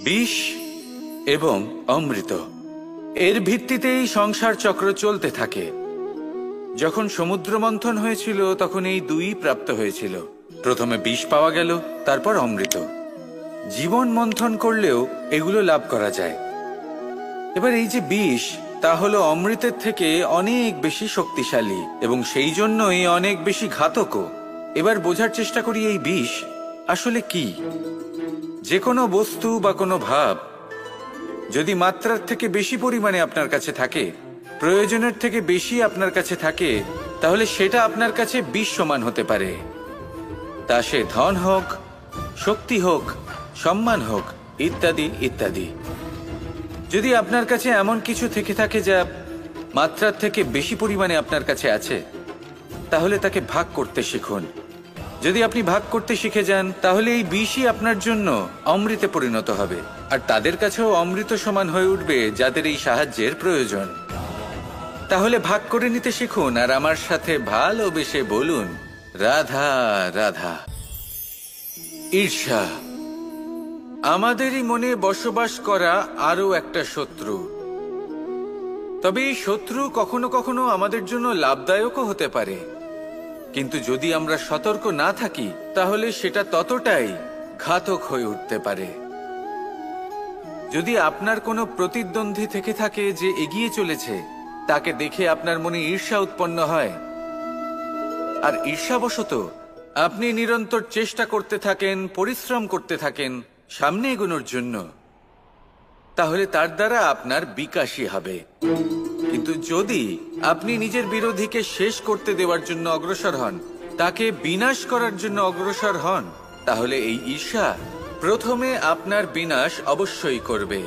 বিষ এবং অমৃত, এর ভিত্তিতেই সংসার চক্র চলতে থাকে। যখন সমুদ্র মন্থন হয়েছিল তখন এই দুই প্রাপ্ত হয়েছিল। প্রথমে বিষ পাওয়া গেল, তারপর অমৃত। জীবন মন্থন করলেও এগুলো লাভ করা যায়। এবার এই যে বিষ, তা হলো অমৃতের থেকে অনেক বেশি শক্তিশালী এবং সেই জন্যই অনেক বেশি ঘাতকও। এবার বোঝার চেষ্টা করি এই বিষ আসলে কি। যে কোনো বস্তু বা কোনো ভাব যদি মাত্রার থেকে বেশি পরিমাণে আপনার কাছে থাকে, প্রয়োজনের থেকে বেশি আপনার কাছে থাকে, তাহলে সেটা আপনার কাছে বিষ সমান হতে পারে। তা সে ধন হোক, শক্তি হোক, সম্মান হোক, ইত্যাদি ইত্যাদি। যদি আপনার কাছে এমন কিছু থেকে থাকে যা মাত্রার থেকে বেশি পরিমাণে আপনার কাছে আছে, তাহলে তাকে ভাগ করতে শিখুন। যদি আপনি ভাগ করতে শিখে যান, তাহলে এই বিষই আপনার জন্য অমৃতে পরিণত হবে, আর তাদের কাছেও অমৃত সমান হয়ে উঠবে যাদের এই সাহায্যের প্রয়োজন। তাহলে ভাগ করে নিতে শিখুন আর আমার সাথে ভালোবেসে বলুন, রাধা রাধা। ঈর্ষা আমাদেরই মনে বসবাস করা আরো একটা শত্রু। তবে এই শত্রু কখনো কখনো আমাদের জন্য লাভদায়কও হতে পারে, কিন্তু যদি আমরা সতর্ক না থাকি তাহলে সেটা ততটাই ঘাতক হয়ে উঠতে পারে। যদি আপনার কোনো প্রতিদ্বন্দ্বী থেকে থাকে যে এগিয়ে চলেছে, তাকে দেখে আপনার মনে ঈর্ষা উৎপন্ন হয়, আর ঈর্ষাবশত আপনি নিরন্তর চেষ্টা করতে থাকেন, পরিশ্রম করতে থাকেন সামনে এগোনোর জন্য, তাহলে তার দ্বারা আপনার বিকাশই হবে। কিন্তু যদি আপনি নিজের বিরোধীকে শেষ করতে দেওয়ার জন্য অগ্রসর হন, তাকে বিনাশ করার জন্য অগ্রসর হন, তাহলে এই ঈর্ষা প্রথমে আপনার বিনাশ অবশ্যই করবে।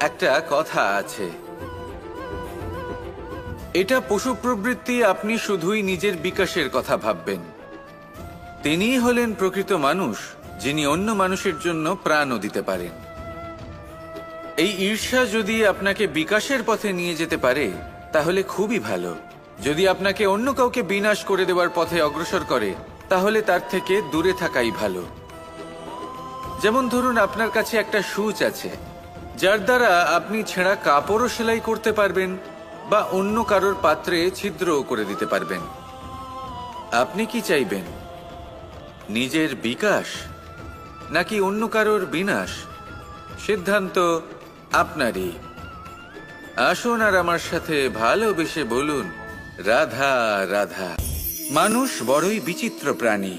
একটা কথা আছে, এটা পশু প্রবৃত্তি, আপনি শুধুই নিজের বিকাশের কথা ভাববেন। তিনিই হলেন প্রকৃত মানুষ, যিনি অন্য মানুষের জন্য প্রাণও দিতে পারেন। এই ঈর্ষা যদি আপনাকে বিকাশের পথে নিয়ে যেতে পারে তাহলে খুবই ভালো। যদি আপনাকে অন্য কাউকে বিনাশ করে দেওয়ার পথে অগ্রসর করে, তাহলে তার থেকে দূরে থাকাই ভালো। যেমন ধরুন, আপনার কাছে একটা সূচ আছে, যার দ্বারা আপনি ছেঁড়া কাপড়ও সেলাই করতে পারবেন বা অন্য কারোর পাত্রে ছিদ্রও করে দিতে পারবেন। আপনি কি চাইবেন, নিজের বিকাশ নাকি অন্য কারোর বিনাশ? সিদ্ধান্ত আপনারই। আসুন আর আমার সাথে ভালোবেসে বলুন, রাধা রাধা। মানুষ বড়ই বিচিত্র প্রাণী।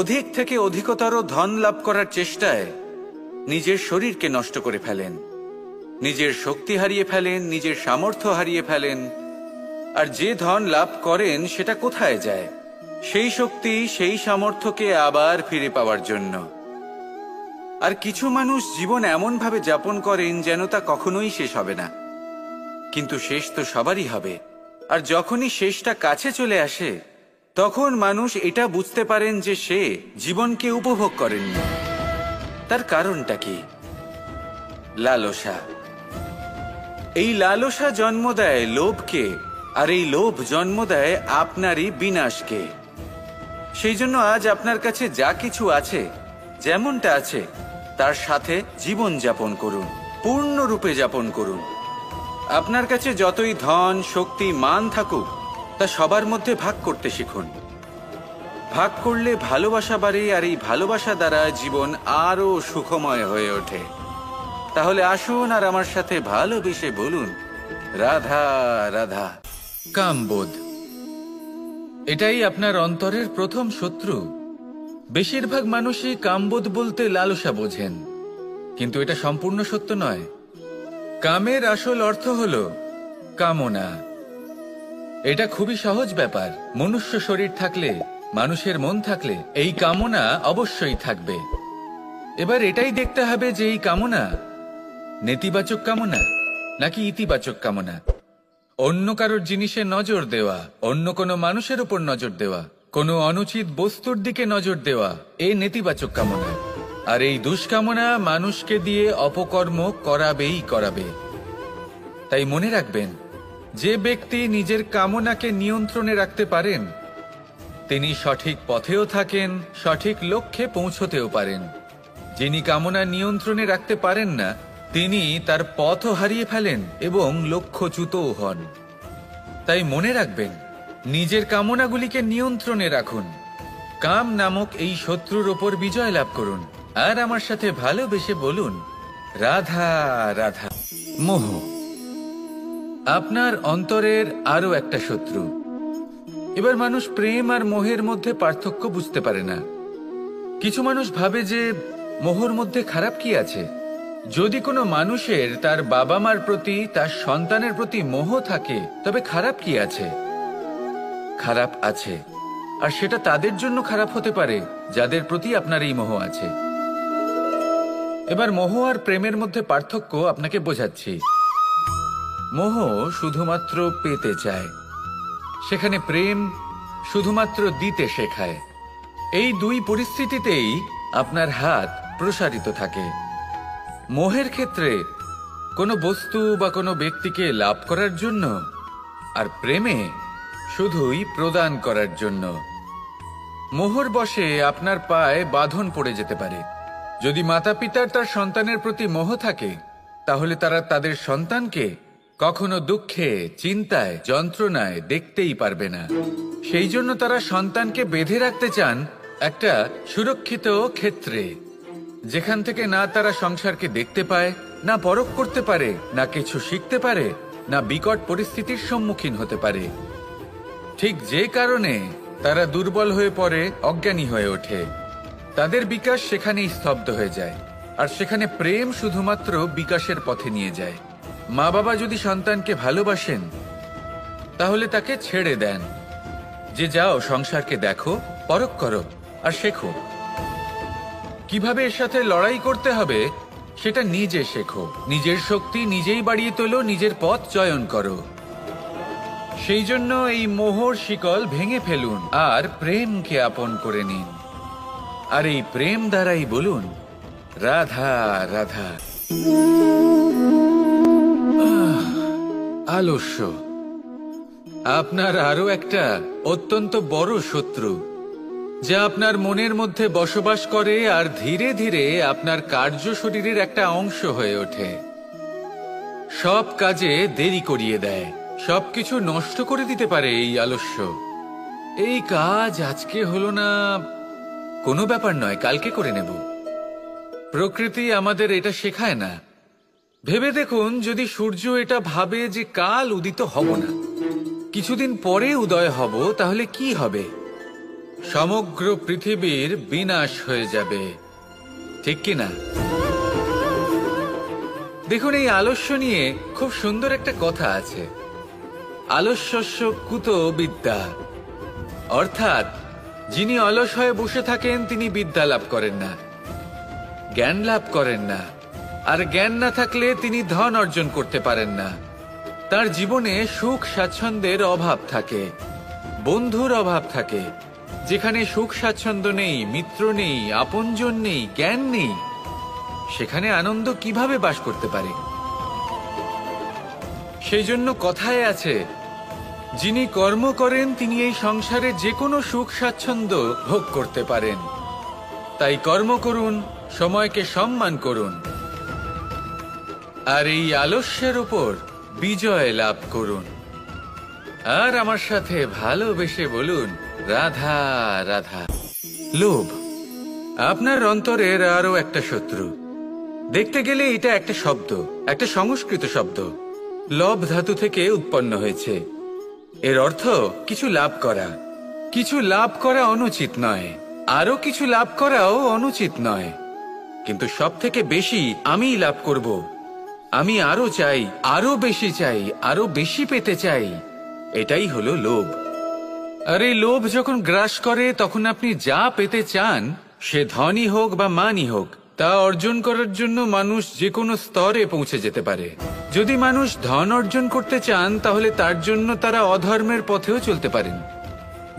অধিক থেকে অধিকতর ধন লাভ করার চেষ্টায় নিজের শরীরকে নষ্ট করে ফেলেন, নিজের শক্তি হারিয়ে ফেলেন, নিজের সামর্থ্য হারিয়ে ফেলেন। আর যে ধন লাভ করেন সেটা কোথায় যায়? সেই শক্তি, সেই সামর্থ্যকে আবার ফিরে পাওয়ার জন্য। আর কিছু মানুষ জীবন এমনভাবে যাপন করেন যেন তা কখনোই শেষ হবে না, কিন্তু শেষ তো সবারই হবে। আর যখনই শেষটা কাছে চলে আসে, তখন মানুষ এটা বুঝতে পারেন যে সে জীবনকে উপভোগ করেননি। তার কারণটা কি? লালসা। এই লালসা জন্ম দেয় লোভকে, আর এই লোভ জন্ম দেয় আপনারই বিনাশকে। সেই জন্য আজ আপনার কাছে যা কিছু আছে, যেমনটা আছে, তার সাথে জীবন যাপন করুন, পূর্ণরূপে যাপন করুন। আপনার কাছে যতই ধন, শক্তি, মান থাকুক, তা সবার মধ্যে ভাগ করতে শিখুন। ভাগ করলে ভালোবাসা বাড়ে, আর এই ভালোবাসা দ্বারা জীবন আরো সুখময় হয়ে ওঠে। তাহলে আসুন আর আমার সাথে ভালোবেসে বলুন, রাধা রাধা। কামবোধ, এটাই আপনার অন্তরের প্রথম শত্রু। বেশিরভাগ মানুষই কামবোধ বলতে লালসা বোঝেন, কিন্তু এটা সম্পূর্ণ সত্য নয়। কামের আসল অর্থ হলো কামনা। এটা খুবই সহজ ব্যাপার। মনুষ্য শরীর থাকলে, মানুষের মন থাকলে এই কামনা অবশ্যই থাকবে। এবার এটাই দেখতে হবে যে এই কামনা নেতিবাচক কামনা নাকি ইতিবাচক কামনা। অন্য কারোর জিনিসে নজর দেওয়া, অন্য কোনো মানুষের উপর নজর দেওয়া, কোনো অনুচিত বস্তুর দিকে নজর দেওয়া, এ নেতিবাচক কামনা। আর এই দুষ্কামনা মানুষকে দিয়ে অপকর্ম করাবেই করাবে। তাই মনে রাখবেন, যে ব্যক্তি নিজের কামনাকে নিয়ন্ত্রণে রাখতে পারেন, তিনি সঠিক পথেও থাকেন, সঠিক লক্ষ্যে পৌঁছতেও পারেন। যিনি কামনা নিয়ন্ত্রণে রাখতে পারেন না, তিনি তার পথও হারিয়ে ফেলেন এবং লক্ষ্যচ্যুতও হন। তাই মনে রাখবেন, নিজের কামনাগুলিকে নিয়ন্ত্রণে রাখুন। কাম নামক এই শত্রুর ওপর বিজয় লাভ করুন। আর আমার সাথে ভালোবেসে বলুন, রাধা রাধা। মোহ আপনার অন্তরের আরো একটা শত্রু। এবার মানুষ প্রেম আর মোহের মধ্যে পার্থক্য বুঝতে পারে না। কিছু মানুষ ভাবে যে মোহর মধ্যে খারাপ কি আছে। যদি কোনো মানুষের তার বাবা মার প্রতি, তার সন্তানের প্রতি মোহ থাকে, তবে খারাপ কি আছে? খারাপ আছে, আর সেটা তাদের জন্য খারাপ হতে পারে যাদের প্রতি আপনার এই মোহ আছে। এবার মোহ আর প্রেমের মধ্যে পার্থক্য আপনাকে বোঝাচ্ছি। মোহ শুধুমাত্র পেতে চায়, সেখানে প্রেম শুধুমাত্র দিতে শেখায়। এই দুই পরিস্থিতিতেই আপনার হাত প্রসারিত থাকে। মোহের ক্ষেত্রে কোনো বস্তু বা কোনো ব্যক্তিকে লাভ করার জন্য, আর প্রেমে শুধুই প্রদান করার জন্য। মোহর বশে আপনার পায়ে বাঁধন পড়ে যেতে পারে। যদি মাতা পিতার তার সন্তানের প্রতি মোহ থাকে, তাহলে তারা তাদের সন্তানকে কখনো দুঃখে, চিন্তায়, যন্ত্রণায় দেখতেই পারবে না। সেই জন্য তারা সন্তানকে বেঁধে রাখতে চান একটা সুরক্ষিত ক্ষেত্রে, যেখান থেকে না তারা সংসারকে দেখতে পায়, না পরখ করতে পারে, না কিছু শিখতে পারে, না বিকট পরিস্থিতির সম্মুখীন হতে পারে। ঠিক যে কারণে তারা দুর্বল হয়ে পড়ে, অজ্ঞানী হয়ে ওঠে। তাদের বিকাশ সেখানেই স্তব্ধ হয়ে যায়, আর সেখানে প্রেম শুধুমাত্র বিকাশের পথে নিয়ে যায়। মা বাবা যদি সন্তানকে ভালোবাসেন, তাহলে তাকে ছেড়ে দেন যে যাও সংসারকে দেখো, পরখ করো আর শেখো। কিভাবে এর সাথে লড়াই করতে হবে সেটা নিজে শেখো। নিজের শক্তি নিজেই বাড়িয়ে তোলো, নিজের পথ চয়ন করো। সেই জন্য এই মোহর শিকল ভেঙে ফেলুন আর প্রেমকে আপন করে নিন। আর এই প্রেম দ্বারাই বলুন, রাধা রাধা। আলস্য আপনার আরো একটা অত্যন্ত বড় শত্রু, যা আপনার মনের মধ্যে বসবাস করে আর ধীরে ধীরে আপনার কার্য শরীরের একটা অংশ হয়ে ওঠে। সব কাজে দেরি করিয়ে দেয়, সবকিছু নষ্ট করে দিতে পারে এই আলস্য। এই কাজ আজকে হলো না, কোনো ব্যাপার নয়, কালকে করে নেব। প্রকৃতি আমাদের এটা শেখায় না। ভেবে দেখুন, যদি সূর্য এটা ভাবে যে কাল উদিত হব না, কিছুদিন পরে উদয় হব, তাহলে কি হবে? সমগ্র পৃথিবীর বিনাশ হয়ে যাবে, ঠিক কি না? দেখুন, এই আলস্য নিয়ে খুব সুন্দর একটা কথা আছে, আলস্যস্য কুত বিদ্যা। অর্থাৎ যিনি অলস হয়ে বসে থাকেন তিনি বিদ্যা লাভ করেন না, জ্ঞান লাভ করেন না। আর জ্ঞান না থাকলে তিনি ধন অর্জন করতে পারেন না। তার জীবনে সুখ স্বাচ্ছন্দ্যের অভাব থাকে, বন্ধুর অভাব থাকে। যেখানে সুখ স্বাচ্ছন্দ্য নেই, মিত্র নেই, আপনজন নেই, জ্ঞান নেই, সেখানে আনন্দ কিভাবে বাস করতে পারে? সেই জন্য কথায় আছে, যিনি কর্ম করেন তিনি এই সংসারে যে কোনো সুখ স্বাচ্ছন্দ্য ভোগ করতে পারেন। তাই কর্ম করুন, সময়কে সম্মান করুন, আর এই আলস্যের উপর বিজয় লাভ করুন। আর আমার সাথে ভালোবেসে বলুন, রাধা রাধা। লোভ আপনার অন্তরের আরো একটা শত্রু। দেখতে গেলে এটা একটা শব্দ, একটা সংস্কৃত শব্দ, লব ধাতু থেকে উৎপন্ন হয়েছে। এর অর্থ কিছু লাভ করা। কিছু লাভ করা অনুচিত নয়, আরো কিছু লাভ করাও অনুচিত নয়, কিন্তু সব থেকে বেশি আমিই লাভ করব, আমি আরো চাই, আরো বেশি চাই, আরো বেশি পেতে চাই, এটাই হলো লোভ। আর এই লোভ যখন গ্রাস করে, তখন আপনি যা পেতে চান, সে ধনই হোক বা মানই হোক, তা অর্জন করার জন্য মানুষ যে কোনো স্তরে পৌঁছে যেতে পারে। যদি মানুষ ধন অর্জন করতে চান, তাহলে তার জন্য তারা অধর্মের পথেও চলতে পারেন।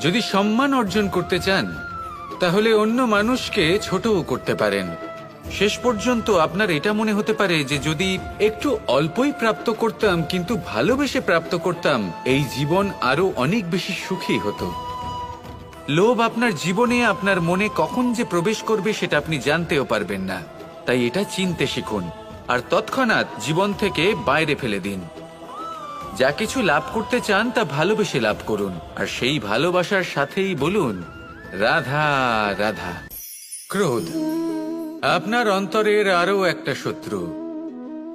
যদি সম্মান অর্জন করতে চান, তাহলে অন্য মানুষকে ছোটও করতে পারেন। শেষ পর্যন্ত আপনার এটা মনে হতে পারে যে যদি একটু অল্পই প্রাপ্ত করতাম, কিন্তু ভালোবেসে প্রাপ্ত করতাম, এই জীবন আরো অনেক বেশি সুখী হতো। লোভ আপনার জীবনে, আপনার মনে কখন যে প্রবেশ করবে সেটা আপনি জানতেও পারবেন না। তাই এটা চিনতে শিখুন আর তৎক্ষণাৎ জীবন থেকে বাইরে ফেলে দিন। যা কিছু লাভ করতে চান তা ভালোবেসে লাভ করুন, আর সেই ভালোবাসার সাথেই বলুন রাধা রাধা। ক্রোধ আপনার অন্তরের আরো একটা শত্রু।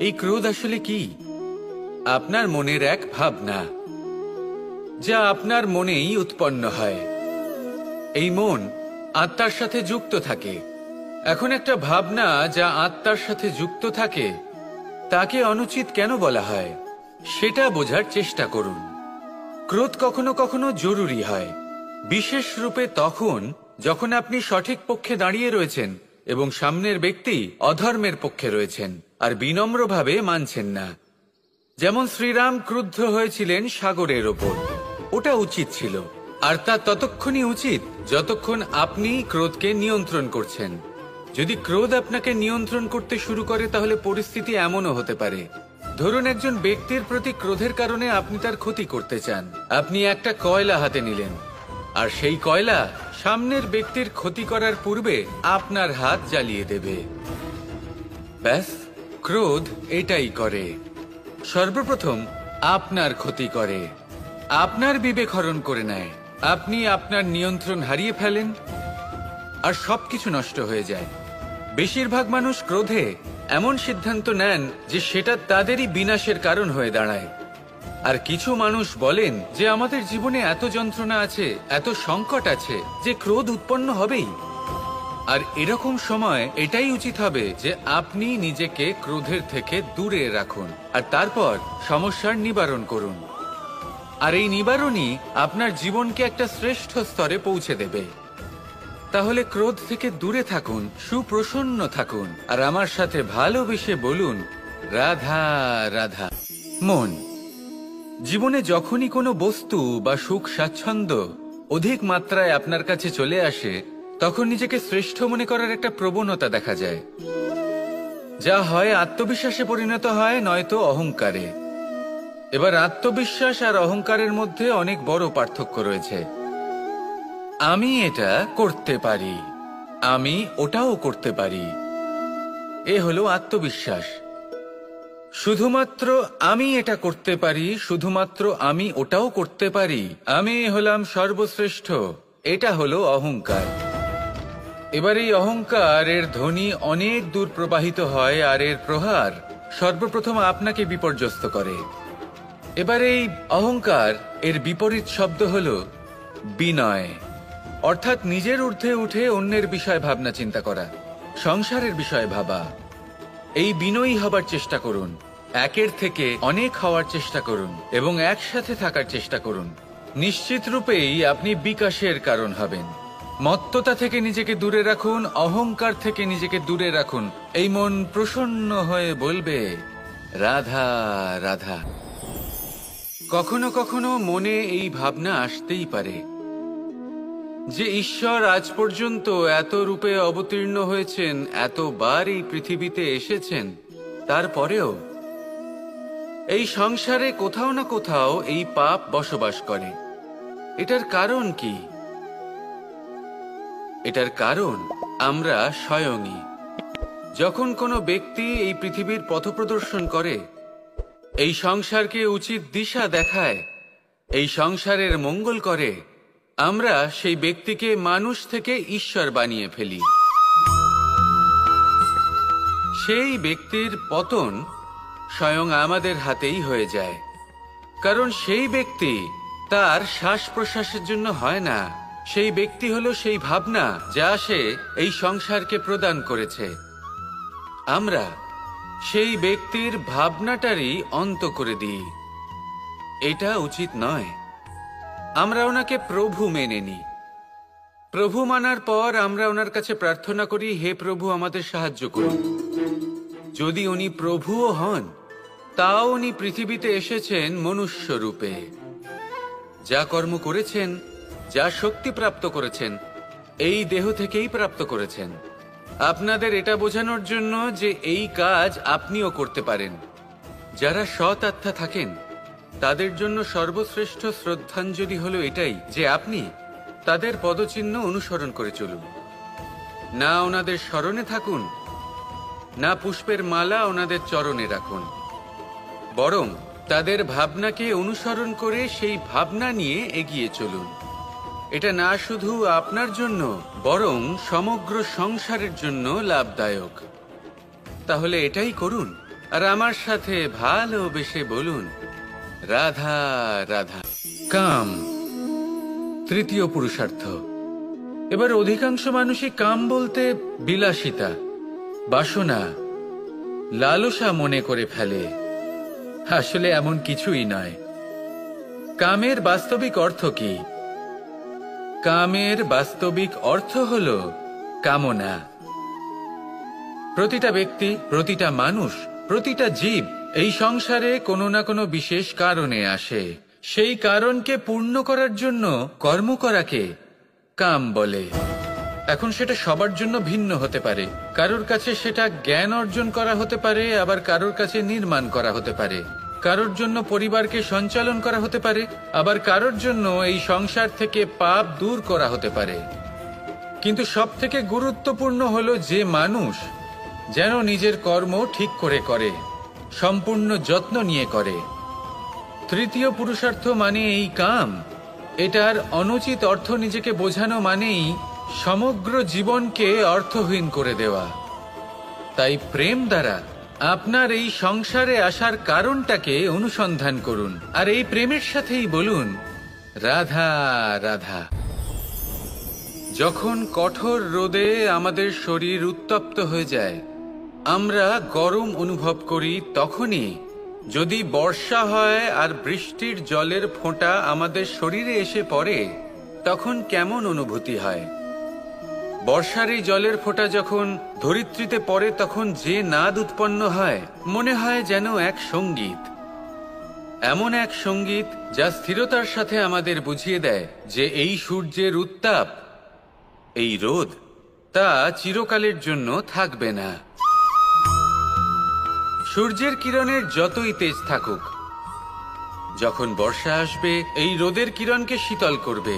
এই ক্রোধ আসলে কি? আপনার মনের এক ভাবনা, যা আপনার মনেই উৎপন্ন হয়। এই মন আত্মার সাথে যুক্ত থাকে। এখন একটা ভাবনা যা আত্মার সাথে যুক্ত থাকে তাকে অনুচিত কেন বলা হয় সেটা বোঝার চেষ্টা করুন। ক্রোধ কখনো কখনো জরুরি হয়, বিশেষ রূপে তখন যখন আপনি সঠিক পক্ষে দাঁড়িয়ে রয়েছেন এবং সামনের ব্যক্তি অধর্মের পক্ষে রয়েছেন আর বিনম্রভাবে মানছেন না। যেমন শ্রীরাম ক্রুদ্ধ হয়েছিলেন সাগরের ওপর, ওটা উচিত ছিল, আর তা ততক্ষণই উচিত যতক্ষণ আপনি ক্রোধকে নিয়ন্ত্রণ করছেন। যদি ক্রোধ আপনাকে নিয়ন্ত্রণ করতে শুরু করে তাহলে পরিস্থিতি এমনও হতে পারে, ধরুন একজন ব্যক্তির প্রতি ক্রোধের কারণে আপনি তার ক্ষতি করতে চান। আপনি একটা কয়লা হাতে নিলেন আর সেই কয়লা সামনের ব্যক্তির ক্ষতি করার পূর্বে আপনার হাত জ্বালিয়ে দেবে। ব্যাস, ক্রোধ এটাই করে। সর্বপ্রথম আপনার ক্ষতি করে, আপনার বিবেক হরণ করে নেয়, আপনি আপনার নিয়ন্ত্রণ হারিয়ে ফেলেন আর সবকিছু নষ্ট হয়ে যায়। বেশিরভাগ মানুষ ক্রোধে এমন সিদ্ধান্ত নেন যে সেটা তাদেরই বিনাশের কারণ হয়ে দাঁড়ায়। আর কিছু মানুষ বলেন যে আমাদের জীবনে এত যন্ত্রণা আছে, এত সংকট আছে যে ক্রোধ উৎপন্ন হবেই। আর এরকম সময় এটাই উচিত হবে যে আপনি নিজেকে ক্রোধের থেকে দূরে রাখুন আর তারপর সমস্যার নিবারণ করুন। আর এই নিবারণই আপনার জীবনকে একটা শ্রেষ্ঠ স্তরে পৌঁছে দেবে। তাহলে ক্রোধ থেকে দূরে থাকুন, সুপ্রসন্ন থাকুন আর আমার সাথে ভালোবেসে বলুন রাধা রাধা। মন, জীবনে যখনই কোনো বস্তু বা সুখ স্বাচ্ছন্দ্য অধিক মাত্রায় আপনার কাছে চলে আসে তখন নিজেকে শ্রেষ্ঠ মনে করার একটা প্রবণতা দেখা যায়, যা হয় আত্মবিশ্বাসে পরিণত হয় নয়তো অহংকারে। এবার আত্মবিশ্বাস আর অহংকারের মধ্যে অনেক বড় পার্থক্য রয়েছে। আমি এটা করতে পারি, আমি ওটাও করতে পারি, এ হলো আত্মবিশ্বাস। শুধুমাত্র আমি এটা করতে পারি, শুধুমাত্র আমি ওটাও করতে পারি, আমি হলাম সর্বশ্রেষ্ঠ, এটা হলো অহংকার। এবার এই অহংকার এর ধ্বনি অনেক দূর প্রবাহিত হয় আর এর প্রহার সর্বপ্রথম আপনাকে বিপর্যস্ত করে। এবার এই অহংকার এর বিপরীত শব্দ হলো বিনয়, অর্থাৎ নিজের ঊর্ধ্বে উঠে অন্যের বিষয়ে ভাবনা চিন্তা করা, সংসারের বিষয়ে ভাবা। এই বিনয়ী হবার চেষ্টা করুন, একের থেকে অনেক হওয়ার চেষ্টা করুন এবং একসাথে থাকার চেষ্টা করুন। নিশ্চিত রূপেই আপনি বিকাশের কারণ হবেন। মত্ততা থেকে নিজেকে দূরে রাখুন, অহংকার থেকে নিজেকে দূরে রাখুন। এই মন প্রসন্ন হয়ে বলবে রাধা রাধা। কখনো কখনো মনে এই ভাবনা আসতেই পারে যে ঈশ্বর আজ পর্যন্ত এত রূপে অবতীর্ণ হয়েছেন, এতবার এই পৃথিবীতে এসেছেন, তারপরেও এই সংসারে কোথাও না কোথাও এই পাপ বসবাস করে। এটার কারণ কি? এটার কারণ আমরা স্বয়ংই। যখন কোনো ব্যক্তি এই পৃথিবীর পথপ্রদর্শন করে, এই সংসারকে উচিত দিশা দেখায়, এই সংসারের মঙ্গল করে, আমরা সেই ব্যক্তিকে মানুষ থেকে ঈশ্বর বানিয়ে ফেলি। সেই ব্যক্তির পতন স্বয়ং আমাদের হাতেই হয়ে যায়, কারণ সেই ব্যক্তি তার শ্বাস প্রশ্বাসের জন্য হয় না। সেই ব্যক্তি হলো সেই ভাবনা যা সে এই সংসারকে প্রদান করেছে। আমরা সেই ব্যক্তির ভাবনাটারই অন্ত করে দিই। এটা উচিত নয়। আমরা ওনাকে প্রভু মেনে নিই। প্রভু মানার পর আমরা ওনার কাছে প্রার্থনা করি, হে প্রভু আমাদের সাহায্য করুন। যদি উনি প্রভুও হন, তাও উনি পৃথিবীতে এসেছেন মনুষ্য রূপে। যা কর্ম করেছেন, যা শক্তি প্রাপ্ত করেছেন, এই দেহ থেকেই প্রাপ্ত করেছেন। আপনাদের এটা বোঝানোর জন্য যে এই কাজ আপনিও করতে পারেন। যারা সৎ আত্মা থাকেন তাদের জন্য সর্বশ্রেষ্ঠ শ্রদ্ধাঞ্জলি হলো এটাই যে আপনি তাদের পদচিহ্ন অনুসরণ করে চলুন। না ওনাদের স্মরণে থাকুন, না পুষ্পের মালা ওনাদের চরণে রাখুন, বরং তাদের ভাবনাকে অনুসরণ করে সেই ভাবনা নিয়ে এগিয়ে চলুন। এটা না শুধু আপনার জন্য, বরং সমগ্র সংসারের জন্য লাভদায়ক। তাহলে এটাই করুন, আর আমার সাথে ভালোবেসে বলুন, রাধা রাধা। কাম তৃতীয় পুরুষার্থ। এবার অধিকাংশ মানুষই কাম বলতে বিলাসিতা, বাসনা, লালসা মনে করে ফেলে। আসলে এমন কিছুই নয়। কামের বাস্তবিক অর্থ কি? কামের বাস্তবিক অর্থ হল কামনা। প্রতিটা ব্যক্তি, প্রতিটা মানুষ, প্রতিটা জীব এই সংসারে কোনো না কোনো বিশেষ কারণে আসে। সেই কারণকে পূর্ণ করার জন্য কর্ম করাকে কাম বলে। এখন সেটা সবার জন্য ভিন্ন হতে পারে। কারোর কাছে সেটা জ্ঞান অর্জন করা হতে পারে, আবার কারোর কাছে নির্মাণ করা হতে পারে। কারোর জন্য পরিবারকে সঞ্চালন করা হতে পারে, আবার কারোর জন্য এই সংসার থেকে পাপ দূর করা হতে পারে। কিন্তু সবথেকে গুরুত্বপূর্ণ হলো যে মানুষ যেন নিজের কর্ম ঠিক করে করে, সম্পূর্ণ যত্ন নিয়ে করে। তৃতীয় পুরুষার্থ মানে এই কাম। এটার অনুচিত অর্থ নিজেকে বোঝানো মানেই সমগ্র জীবনকে অর্থহীন করে দেওয়া। তাই প্রেম দ্বারা আপনার এই সংসারে আসার কারণটাকে অনুসন্ধান করুন, আর এই প্রেমের সাথেই বলুন, রাধা রাধা। যখন কঠোর রোদে আমাদের শরীর উত্তপ্ত হয়ে যায়, আমরা গরম অনুভব করি, তখনই যদি বর্ষা হয় আর বৃষ্টির জলের ফোঁটা আমাদের শরীরে এসে পড়ে, তখন কেমন অনুভূতি হয়? বর্ষার এই জলের ফোঁটা যখন ধরিত্রীতে পড়ে, তখন যে নাদ উৎপন্ন হয়, মনে হয় যেন এক সঙ্গীত। এমন এক সঙ্গীত যা স্থিরতার সাথে আমাদের বুঝিয়ে দেয় যে এই সূর্যের উত্তাপ, এই রোদ, তা চিরকালের জন্য থাকবে না। সূর্যের কিরণের যতই তেজ থাকুক, যখন বর্ষা আসবে এই রোদের কিরণকে শীতল করবে।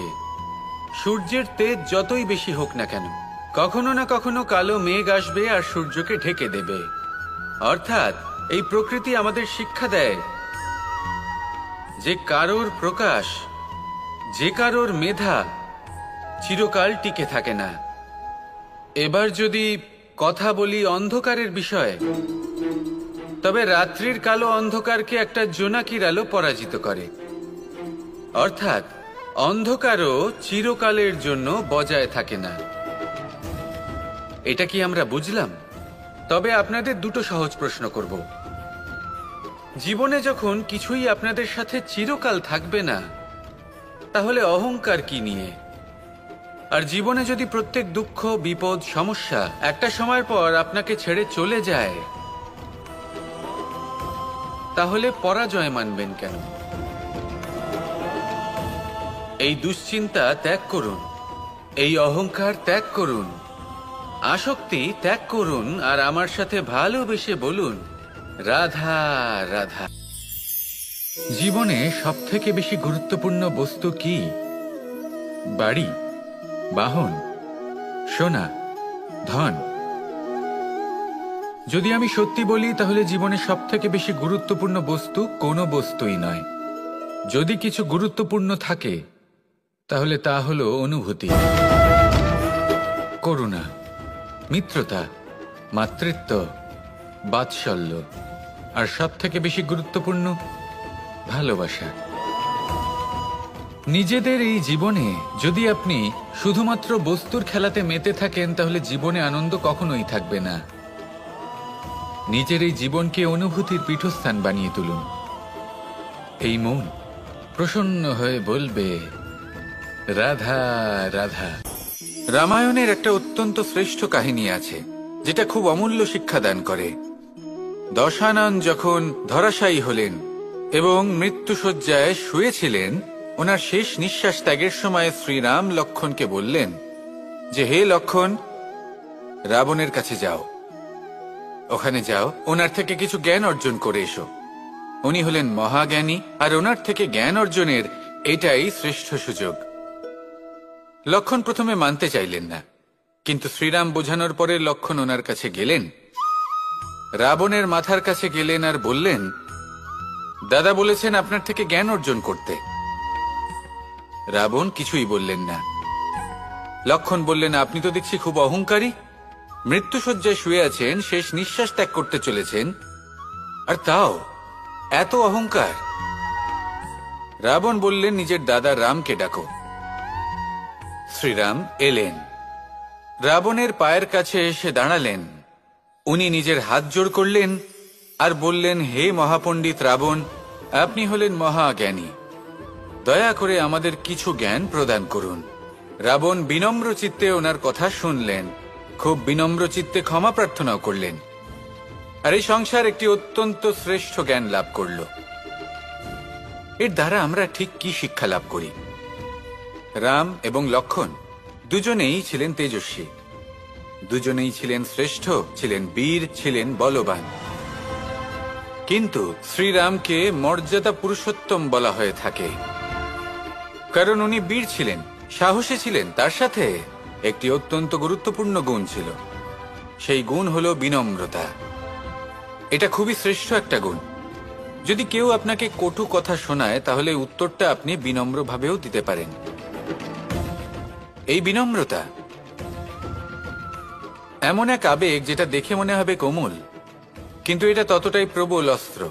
সূর্যের তেজ যতই বেশি হোক না কেন, কখনো না কখনো কালো মেঘ আসবে আর সূর্যকে ঢেকে দেবে। অর্থাৎ এই প্রকৃতি আমাদের শিক্ষা দেয় যে কারোর প্রকাশ, যে কারোর মেধা চিরকাল টিকে থাকে না। এবার যদি কথা বলি অন্ধকারের বিষয়ে, তবে রাত্রির কালো অন্ধকারকে একটা জোনাকির আলো পরাজিত করে। অর্থাৎ অন্ধকারও চিরকালের জন্য বজায় থাকে না। এটা কি আমরা বুঝলাম? তবে আপনাদের দুটো সহজ প্রশ্ন করব। জীবনে যখন কিছুই আপনাদের সাথে চিরকাল থাকবে না, তাহলে অহংকার কি নিয়ে? আর জীবনে যদি প্রত্যেক দুঃখ, বিপদ, সমস্যা একটা সময়ের পর আপনাকে ছেড়ে চলে যায়, তাহলে পরাজয় মানবেন কেন? এই দুশ্চিন্তা ত্যাগ করুন, এই অহংকার ত্যাগ করুন, আসক্তি ত্যাগ করুন, আর আমার সাথে ভালোবেসে বলুন, রাধা রাধা। জীবনে সবথেকে বেশি গুরুত্বপূর্ণ বস্তু কি? বাড়ি, বাহন, সোনা, ধন। যদি আমি সত্যি বলি, তাহলে জীবনে সবথেকে বেশি গুরুত্বপূর্ণ বস্তু কোনো বস্তুই নয়। যদি কিছু গুরুত্বপূর্ণ থাকে, তাহলে তা হলো অনুভূতি, করুণা, মিত্রতা, মাতৃত্ব, বাৎসল্য, আর সবথেকে বেশি গুরুত্বপূর্ণ ভালোবাসা। নিজেদের এই জীবনে যদি আপনি শুধুমাত্র বস্তুর খেলাতে মেতে থাকেন, তাহলে জীবনে আনন্দ কখনোই থাকবে না। নিজের এই জীবনকে অনুভূতির পীঠস্থান বানিয়ে তুলুন। এই মন প্রসন্ন হয়ে বলবে, রাধা রাধা। রামায়ণের একটা অত্যন্ত শ্রেষ্ঠ কাহিনী আছে, যেটা খুব অমূল্য শিক্ষাদান করে। দশানন যখন ধরাশায়ী হলেন এবং মৃত্যুশয্যায় শুয়েছিলেন, ওনার শেষ নিঃশ্বাস ত্যাগের সময় শ্রীরাম লক্ষ্মণকে বললেন যে, হে লক্ষ্মণ, রাবণের কাছে যাও, ওখানে যাও, ওনার থেকে কিছু জ্ঞান অর্জন করে এসো। উনি হলেন মহাজ্ঞানী, আর ওনার থেকে জ্ঞান অর্জনের এটাই শ্রেষ্ঠ সুযোগ। লক্ষণ প্রথমে মানতে চাইলেন না, কিন্তু শ্রীরাম বোঝানোর পরে লক্ষণ ওনার কাছে গেলেন, রাবণের মাথার কাছে গেলেন আর বললেন, দাদা বলেছেন আপনার থেকে জ্ঞান অর্জন করতে। রাবণ কিছুই বললেন না। লক্ষণ বললেন, আপনি তো দেখছি খুব অহংকারী, মৃত্যুশয্যায় শুয়ে আছেন, শেষ নিঃশ্বাস ত্যাগ করতে চলেছেন, আর তাও এত অহংকার। রাবণ বললেন, নিজের দাদা রামকে ডাকো। শ্রীরাম এলেন, রাবণের পায়ের কাছে এসে দাঁড়ালেন। উনি নিজের হাত জোড় করলেন আর বললেন, হে মহাপণ্ডিত রাবণ, আপনি হলেন মহাজ্ঞানী, দয়া করে আমাদের কিছু জ্ঞান প্রদান করুন। রাবণ বিনম্র চিত্তে ওনার কথা শুনলেন, খুব বিনম্র চিত্তে ক্ষমা প্রার্থনাও করলেন, আর এই সংসার একটি অত্যন্ত শ্রেষ্ঠ জ্ঞান লাভ করল। এর দ্বারা আমরা ঠিক কি শিক্ষা লাভ করি? রাম এবং লক্ষণ দুজনেই ছিলেন তেজস্বী, দুজনেই ছিলেন শ্রেষ্ঠ, ছিলেন বীর, ছিলেন বলবান। কিন্তু শ্রীরামকে মর্যাদা পুরুষোত্তম বলা হয়ে থাকে, কারণ উনি বীর ছিলেন, সাহসী ছিলেন, তার সাথে একটি অত্যন্ত গুরুত্বপূর্ণ গুণ ছিল। সেই গুণ হলো বিনম্রতা। এটা খুবই শ্রেষ্ঠ একটা গুণ। যদি কেউ আপনাকে কটু কথা শোনায়, তাহলে উত্তরটা আপনি বিনম্রভাবেও দিতে পারেন। এই বিনম্রতা এমন এক আবেগ যেটা দেখে মনে হবে কোমল, কিন্তু এটা ততটাই প্রবল অস্ত্র।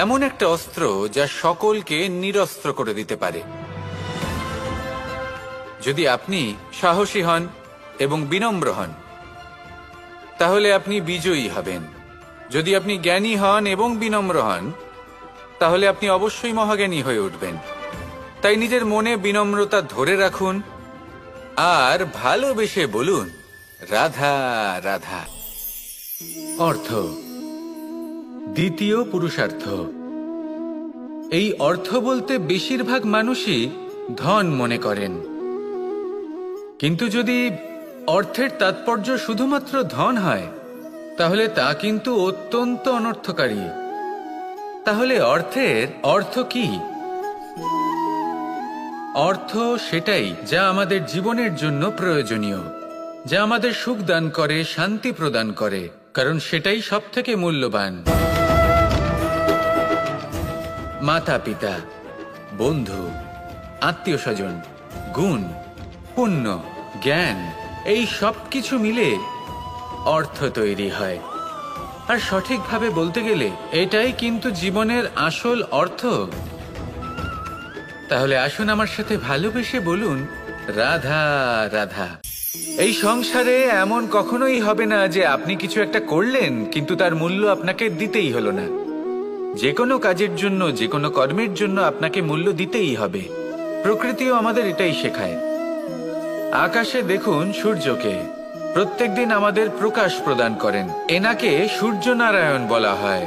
এমন একটা অস্ত্র যা সকলকে নিরস্ত্র করে দিতে পারে। যদি আপনি সাহসী হন এবং বিনম্র হন, তাহলে আপনি বিজয়ী হবেন। যদি আপনি জ্ঞানী হন এবং বিনম্র হন, তাহলে আপনি অবশ্যই মহাজ্ঞানী হয়ে উঠবেন। তাই নিজের মনে বিনম্রতা ধরে রাখুন আর ভালোবেসে বলুন, রাধা রাধা। অর্থ, দ্বিতীয় পুরুষার্থ। এই অর্থ বলতে বেশিরভাগ মানুষই ধন মনে করেন, কিন্তু যদি অর্থের তাৎপর্য শুধুমাত্র ধন হয়, তাহলে তা কিন্তু অত্যন্ত অনর্থকারী। তাহলে অর্থের অর্থ কি? অর্থ সেটাই যা আমাদের জীবনের জন্য প্রয়োজনীয়, যা আমাদের সুখ দান করে, শান্তি প্রদান করে, কারণ সেটাই সবথেকে মূল্যবান। মাতা পিতা, বন্ধু, আত্মীয় স্বজন, গুণ, পুণ্য, জ্ঞান, এই সব কিছু মিলে অর্থ তৈরি হয়। আর সঠিকভাবে বলতে গেলে এটাই কিন্তু জীবনের আসল অর্থ। তাহলে আসুন আমার সাথে ভালোবেসে বলুন, রাধা রাধা। এই সংসারে এমন কখনোই হবে না যে আপনি কিছু একটা করলেন কিন্তু তার মূল্য আপনাকে দিতেই হলো না। যে কোনো কাজের জন্য, যে কোনো কর্মের জন্য আপনাকে মূল্য দিতেই হবে। প্রকৃতিও আমাদের এটাই শেখায়। আকাশে দেখুন সূর্যকে, প্রত্যেকদিন আমাদের প্রকাশ প্রদান করেন। এনাকে সূর্য নারায়ণ বলা হয়।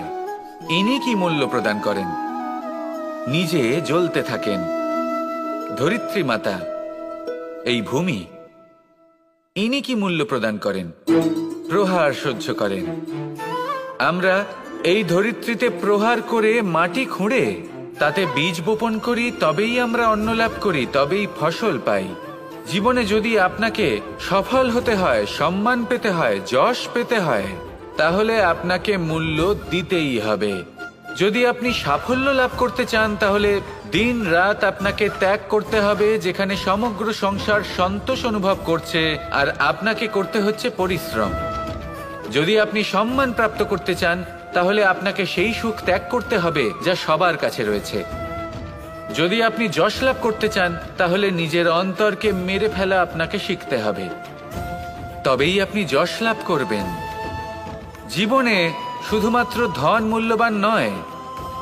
ইনি কি মূল্য প্রদান করেন? নিজে জ্বলতে থাকেন। ধরিত্রী মাতা, এই ভূমি, ইনি কি মূল্য প্রদান করেন? প্রহার সহ্য করেন। আমরা এই ধরিত্রীতে প্রহার করে মাটি খুঁড়ে তাতে বীজ বপন করি, তবেই আমরা অন্ন লাভ করি, তবেই ফসল পাই। জীবনে যদি আপনাকে সফল হতে হয়, সম্মান পেতে হয়, যশ পেতে হয়, তাহলে আপনাকে মূল্য দিতেই হবে। যদি আপনি সাফল্য লাভ করতে চান, তাহলে দিন রাত আপনাকে ত্যাগ করতে হবে, যেখানে সমগ্র সংসার সন্তোষ অনুভব করছে, আর আপনাকে করতে হচ্ছে পরিশ্রম। যদি আপনি সম্মান প্রাপ্ত করতে চান, তাহলে আপনাকে সেই সুখ ত্যাগ করতে হবে যা সবার কাছে রয়েছে। যদি আপনি যশ লাভ করতে চান, তাহলে নিজের অন্তরকে মেরে ফেলা আপনাকে শিখতে হবে, তবেই আপনি যশ লাভ করবেন। জীবনে শুধুমাত্র ধন মূল্যবান নয়,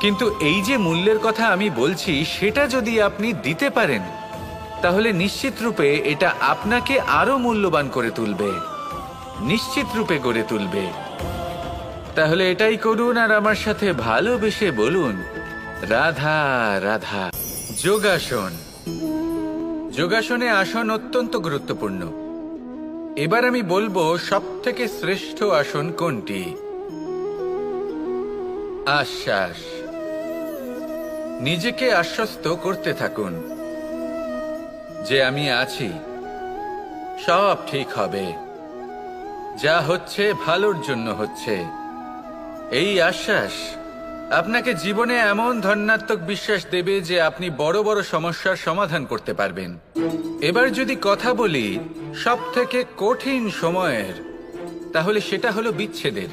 কিন্তু এই যে মূল্যের কথা আমি বলছি, সেটা যদি আপনি দিতে পারেন, তাহলে নিশ্চিত রূপে এটা আপনাকে আরো মূল্যবান করে তুলবে, নিশ্চিত রূপে গড়ে তুলবে। তাহলে এটাই করুন আর আমার সাথে ভালোবেসে বলুন, রাধা রাধা। যোগাসন। যোগাসনে আসন অত্যন্ত গুরুত্বপূর্ণ। এবার আমি বলবো সবথেকে শ্রেষ্ঠ আসন কোনটি। আশ্বাস। নিজেকে আশ্বস্ত করতে থাকুন যে আমি আছি, সব ঠিক হবে। যা হচ্ছে ভালোর জন্য হচ্ছে, এই আশ্বাস আপনাকে জীবনে এমন ধনাত্মক বিশ্বাস দেবে যে আপনি বড় বড় সমস্যার সমাধান করতে পারবেন। এবার যদি কথা বলি সব থেকে কঠিন সময়ের, তাহলে সেটা হলো বিচ্ছেদের।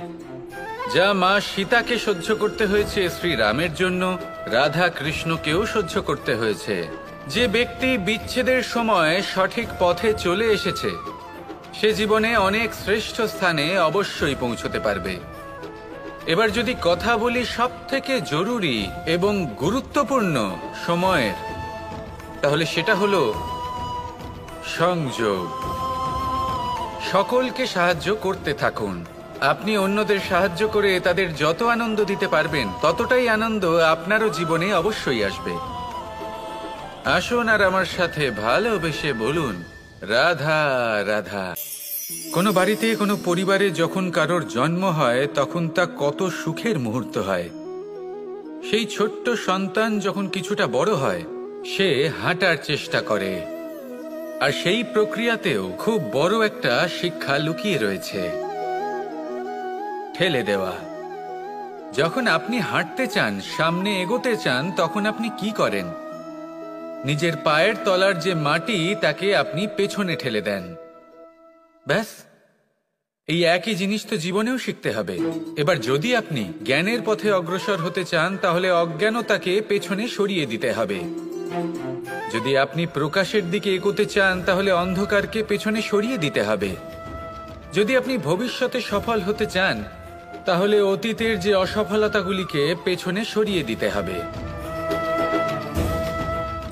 যা মা সীতাকে সহ্য করতে হয়েছে শ্রীরামের জন্য, রাধা কৃষ্ণকেও সহ্য করতে হয়েছে। যে ব্যক্তি বিচ্ছেদের সময় সঠিক পথে চলে এসেছে, সে জীবনে অনেক শ্রেষ্ঠ স্থানে অবশ্যই পৌঁছতে পারবে। এবার যদি কথা বলি সব থেকে জরুরি এবং গুরুত্বপূর্ণ সময়ের, তাহলে সেটা হলো সংযোগ। সকলকে সাহায্য করতে থাকুন। আপনি অন্যদের সাহায্য করে তাদের যত আনন্দ দিতে পারবেন, ততটাই আনন্দ আপনারও জীবনে অবশ্যই আসবে। আসুন আর আমার সাথে ভালোবেসে বলুন, রাধা রাধা। কোনো বাড়িতে, কোনো পরিবারে যখন কারোর জন্ম হয়, তখন তা কত সুখের মুহূর্ত হয়। সেই ছোট্ট সন্তান যখন কিছুটা বড় হয়, সে হাঁটার চেষ্টা করে, আর সেই প্রক্রিয়াতেও খুব বড় একটা শিক্ষা লুকিয়ে রয়েছে, ঠেলে দেওয়া। যখন আপনি হাঁটতে চান, সামনে এগোতে চান, তখন আপনি কি করেন? নিজের পায়ের তলার যে মাটি, তাকে আপনি পেছনে ঠেলে দেন। ব্যাস, এই একই জিনিস তো জীবনেও শিখতে হবে। এবার যদি আপনি জ্ঞানের পথে অগ্রসর হতে চান, তাহলে অজ্ঞানতাকে পেছনে সরিয়ে দিতে হবে। যদি আপনি প্রকাশের দিকে এগোতে চান, তাহলে অন্ধকারকে পেছনে সরিয়ে দিতে হবে। যদি আপনি ভবিষ্যতে সফল হতে চান, তাহলে অতীতের যে অসফলতাগুলিকে পেছনে সরিয়ে দিতে হবে।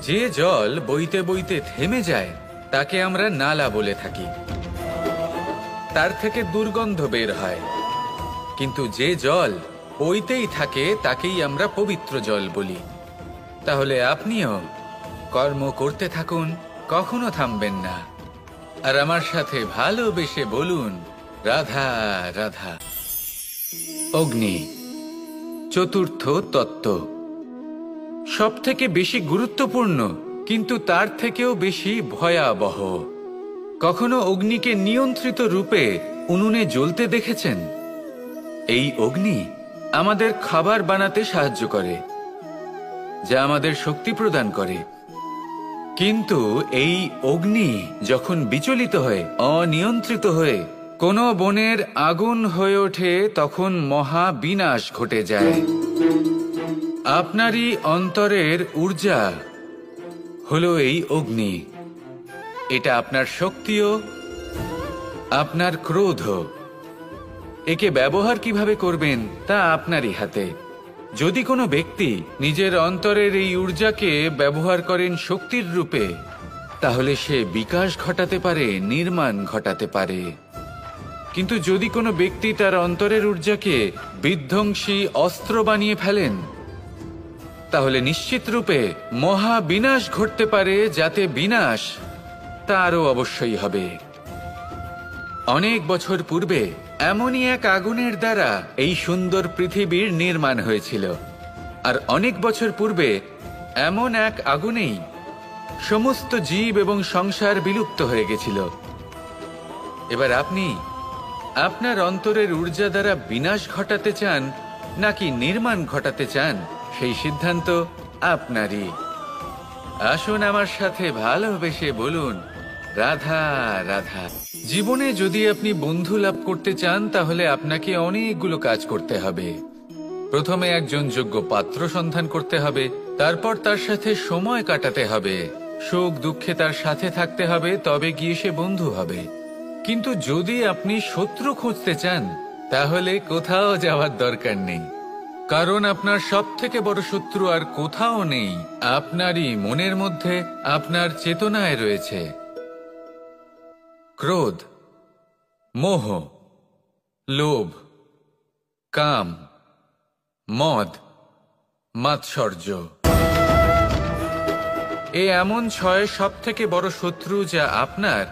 যে জল বইতে বইতে থেমে যায়, তাকে আমরা নালা বলে থাকি। তার থেকে দুর্গন্ধ বের হয়। কিন্তু যে জল বইতেই থাকে, তাকেই আমরা পবিত্র জল বলি। তাহলে আপনিও কর্ম করতে থাকুন, কখনো থামবেন না। আর আমার সাথে ভালোবেসে বলুন, রাধা রাধা। অগ্নি, চতুর্থ তত্ত্ব, সব থেকে বেশি গুরুত্বপূর্ণ, কিন্তু তার থেকেও বেশি ভয়াবহ। কখনো অগ্নিকে নিয়ন্ত্রিত রূপে উনুনে জ্বলতে দেখেছেন? এই অগ্নি আমাদের খাবার বানাতে সাহায্য করে, যা আমাদের শক্তি প্রদান করে। কিন্তু এই অগ্নি যখন বিচলিত হয়ে, অনিয়ন্ত্রিত হয়ে কোনো বনের আগুন হয়ে ওঠে, তখন মহা বিনাশ ঘটে যায়। আপনারই অন্তরের ঊর্জা হলো এই অগ্নি। এটা আপনার শক্তিও, আপনার ক্রোধ। একে ব্যবহার কিভাবে করবেন তা আপনারই হাতে। যদি কোনো ব্যক্তি নিজের অন্তরের এই ঊর্জাকে ব্যবহার করেন শক্তির রূপে, তাহলে সে বিকাশ ঘটাতে পারে, নির্মাণ ঘটাতে পারে। কিন্তু যদি কোনো ব্যক্তি তার অন্তরের ঊর্জাকে বিধ্বংসী অস্ত্র বানিয়ে ফেলেন, তাহলে নিশ্চিত রূপে মহা বিনাশ ঘটতে পারে, যাতে বিনাশ তারও অবশ্যই হবে। অনেক বছর পূর্বে এমনই এক আগুনের দ্বারা এই সুন্দর পৃথিবীর নির্মাণ হয়েছিল। আর অনেক বছর পূর্বে এমন এক আগুনেই সমস্ত জীব এবং সংসার বিলুপ্ত হয়ে গেছিল। এবার আপনি আপনার অন্তরের ঊর্জা দ্বারা বিনাশ ঘটাতে চান নাকি নির্মাণ ঘটাতে চান, সেই সিদ্ধান্ত আপনারই। আসুন আমার সাথে ভালোবেসে বলুন, রাধা রাধা। জীবনে যদি আপনি বন্ধু লাভ করতে চান, তাহলে আপনাকে অনেকগুলো কাজ করতে হবে। প্রথমে একজন যোগ্য পাত্র সন্ধান করতে হবে, তারপর তার সাথে সময় কাটাতে হবে, সুখ দুঃখে তার সাথে থাকতে হবে, তবে গিয়ে সে বন্ধু হবে। কিন্তু যদি আপনি শত্রু খুঁজতে চান, তাহলে কোথাও যাওয়ার দরকার নেই, কারণ আপনার সব থেকে বড় শত্রু আর কোথাও নেই, আপনারই মনের মধ্যে, আপনার চেতনায় রয়েছে। ক্রোধ, মোহ, লোভ, কাম, মদ, মাৎসর্য, এ এমন 6 সব থেকে বড় শত্রু, যা আপনার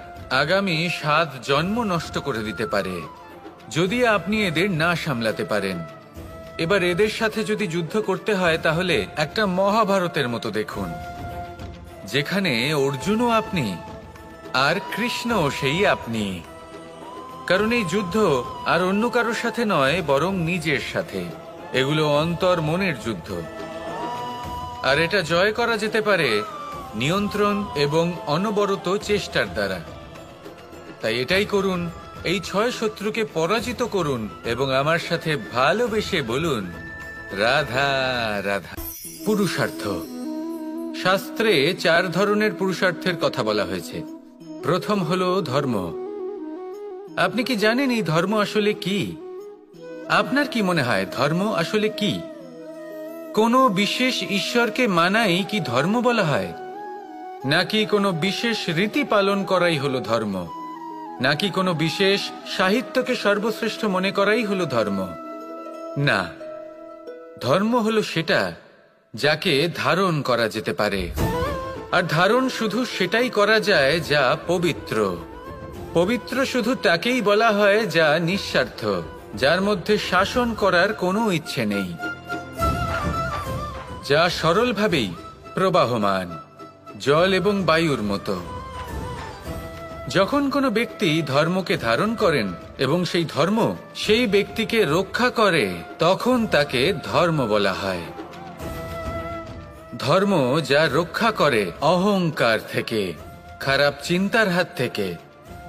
আগামী 7 জন্ম নষ্ট করে দিতে পারে, যদি আপনি এদের না সামলাতে পারেন। এবার এদের সাথে যদি যুদ্ধ করতে হয়, তাহলে একটা মহাভারতের মতো দেখুন, যেখানে অর্জুনও আপনি আর কৃষ্ণ সেই আপনি। কারণ এই যুদ্ধ আর অন্য কারোর সাথে নয়, বরং নিজের সাথে। এগুলো অন্তর মনের যুদ্ধ, আর এটা জয় করা যেতে পারে নিয়ন্ত্রণ এবং অনবরত চেষ্টার দ্বারা। তাই এটাই করুন, এই 6 শত্রুকে পরাজিত করুন এবং আমার সাথে ভালোবেসে বলুন, রাধা রাধা। পুরুষার্থ। শাস্ত্রে 4 ধরনের পুরুষার্থের কথা বলা হয়েছে। প্রথম হলো ধর্ম। আপনি কি জানেন এই ধর্ম আসলে কি? আপনার কি মনে হয় ধর্ম আসলে কি? কোনো বিশেষ ঈশ্বরকে মানাই কি ধর্ম বলা হয়? নাকি কোনো বিশেষ রীতি পালন করাই হলো ধর্ম? নাকি কোনো বিশেষ সাহিত্যকে সর্বশ্রেষ্ঠ মনে করাই হলো ধর্ম? না, ধর্ম হলো সেটা যাকে ধারণ করা যেতে পারে। আর ধারণ শুধু সেটাই করা যায় যা পবিত্র। পবিত্র শুধু তাকেই বলা হয় যা নিঃস্বার্থ, যার মধ্যে শাসন করার কোনো ইচ্ছে নেই, যা সরলভাবেই প্রবাহমান, জল এবং বায়ুর মতো। যখন কোনো ব্যক্তি ধর্মকে ধারণ করেন এবং সেই ধর্ম সেই ব্যক্তিকে রক্ষা করে, তখন তাকে ধর্ম বলা হয়। ধর্ম যা রক্ষা করে অহংকার থেকে, খারাপ চিন্তার হাত থেকে।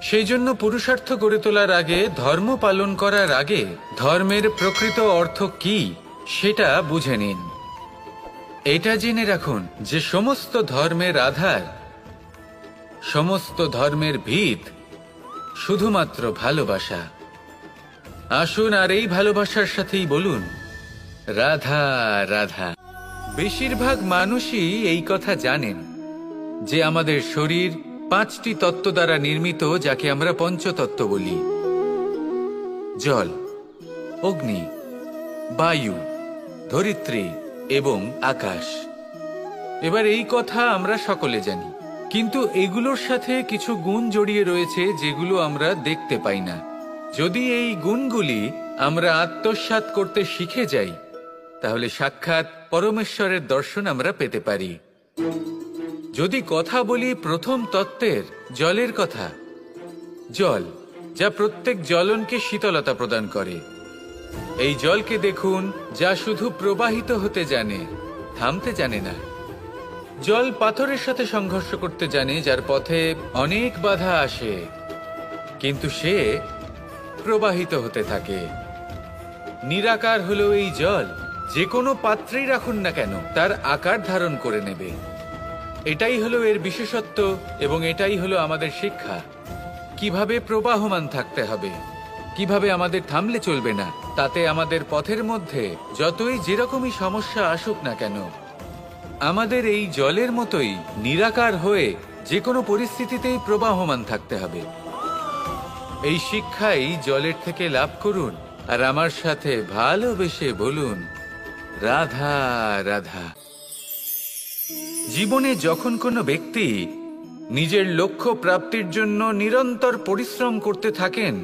সেই জন্য পুরুষার্থ গড়ে তোলার আগে, ধর্ম পালন করার আগে ধর্মের প্রকৃত অর্থ কি সেটা বুঝে নিন। এটা জেনে রাখুন যে সমস্ত ধর্মের আধার, সমস্ত ধর্মের ভিত শুধুমাত্র ভালোবাসা। আসুন আর এই ভালোবাসার সাথেই বলুন, রাধা রাধা। বেশিরভাগ মানুষই এই কথা জানেন যে আমাদের শরীর 5টি তত্ত্ব দ্বারা নির্মিত, যাকে আমরা পঞ্চতত্ত্ব বলি। জল, অগ্নি, বায়ু, ধরিত্রী এবং আকাশ। এবার এই কথা আমরা সকলে জানি, কিন্তু এগুলোর সাথে কিছু গুণ জড়িয়ে রয়েছে যেগুলো আমরা দেখতে পাই না। যদি এই গুণগুলি আমরা আত্মসাৎ করতে শিখে যাই, তাহলে সাক্ষাৎ পরমেশ্বরের দর্শন আমরা পেতে পারি। যদি কথা বলি প্রথম তত্ত্বের, জলের কথা, জল যা প্রত্যেক জ্বলনকে শীতলতা প্রদান করে। এই জলকে দেখুন, যা শুধু প্রবাহিত হতে জানে, থামতে জানে না। জল পাথরের সাথে সংঘর্ষ করতে জানে, যার পথে অনেক বাধা আসে, কিন্তু সে প্রবাহিত হতে থাকে। নিরাকার হলো এই জল, যে কোনো পাত্রেই রাখুন না কেন তার আকার ধারণ করে নেবে। এটাই হলো এর বিশেষত্ব এবং এটাই হলো আমাদের শিক্ষা। কিভাবে প্রবাহমান থাকতে হবে, কিভাবে আমাদের থামলে চলবে না, তাতে আমাদের পথের মধ্যে যতই যেরকমই সমস্যা আসুক না কেন, আমাদের এই জলের মতোই নিরাকার হয়ে যে কোনো পরিস্থিতিতেই প্রবাহমান থাকতে হবে। এই শিক্ষাই জলের থেকে লাভ করুন আর আমার সাথে ভালোবেসে বলুন, রাধা রাধা। জীবনে যখন কোনো ব্যক্তি নিজের লক্ষ্য প্রাপ্তির জন্য নিরন্তর পরিশ্রম করতে থাকেন,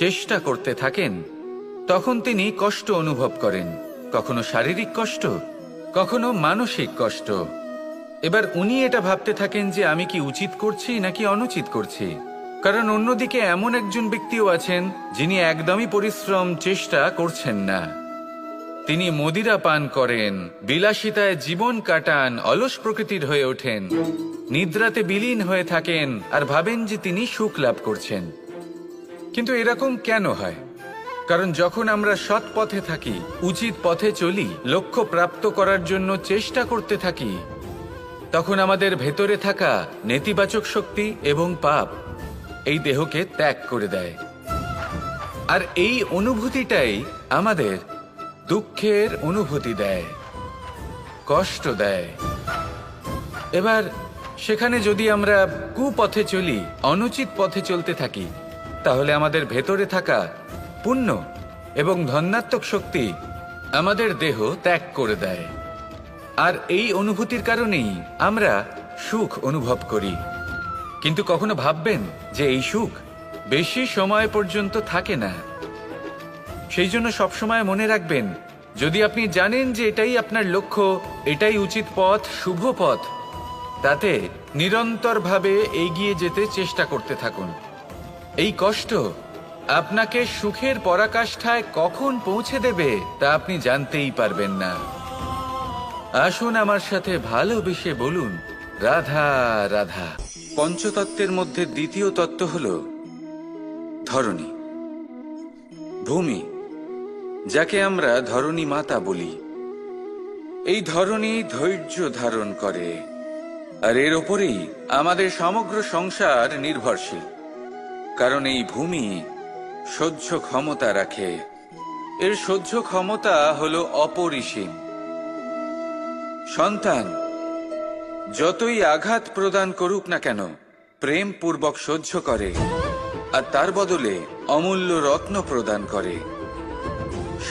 চেষ্টা করতে থাকেন, তখন তিনি কষ্ট অনুভব করেন। কখনো শারীরিক কষ্ট, কখনো মানসিক কষ্ট। এবার উনি এটা ভাবতে থাকেন যে আমি কি উচিত করছি নাকি অনুচিত করছি। কারণ অন্যদিকে এমন একজন ব্যক্তিও আছেন যিনি একদমই পরিশ্রম চেষ্টা করছেন না। তিনি মদিরা পান করেন, বিলাসিতায় জীবন কাটান, অলস প্রকৃতির হয়ে ওঠেন, নিদ্রাতে বিলীন হয়ে থাকেন আর ভাবেন যে তিনি সুখ লাভ করছেন। কিন্তু এরকম কেন হয়? কারণ যখন আমরা সৎ পথে থাকি, উচিত পথে চলি, লক্ষ্য প্রাপ্ত করার জন্য চেষ্টা করতে থাকি, তখন আমাদের ভেতরে থাকা নেতিবাচক শক্তি এবং পাপ এই দেহকে ত্যাগ করে দেয়। আর এই অনুভূতিটাই আমাদের দুঃখের অনুভূতি দেয়, কষ্ট দেয়। এবার সেখানে যদি আমরা কুপথে চলি, অনুচিত পথে চলতে থাকি, তাহলে আমাদের ভেতরে থাকা পুণ্য এবং ধনাত্মক শক্তি আমাদের দেহ ত্যাগ করে দেয়। আর এই অনুভূতির কারণেই আমরা সুখ অনুভব করি। কিন্তু কখনো ভাববেন যে এই সুখ বেশি সময় পর্যন্ত থাকে না। সেই জন্য সবসময় মনে রাখবেন, যদি আপনি জানেন যে এটাই আপনার লক্ষ্য, এটাই উচিত পথ, শুভ পথ, তাতে নিরন্তরভাবে এগিয়ে যেতে চেষ্টা করতে থাকুন। এই কষ্ট আপনাকে সুখের পরাকাষ্ঠায় কখন পৌঁছে দেবে তা আপনি জানতেই পারবেন না। আসুন আমার সাথে ভালোবেসে বলুন, রাধা রাধা। পঞ্চতত্ত্বের মধ্যে দ্বিতীয় তত্ত্ব হল ধরণী, ভূমি, যাকে আমরা ধরণী মাতা বলি। এই ধরণী ধৈর্য ধারণ করে, আর এর ওপরেই আমাদের সমগ্র সংসার নির্ভরশীল। কারণ এই ভূমি সহ্য ক্ষমতা রাখে, এর সহ্য ক্ষমতা হলো অপরিসীম। সন্তান যতই আঘাত প্রদান করুক না কেন, প্রেম পূর্বক সহ্য করে, আর তার বদলে অমূল্য রত্ন প্রদান করে।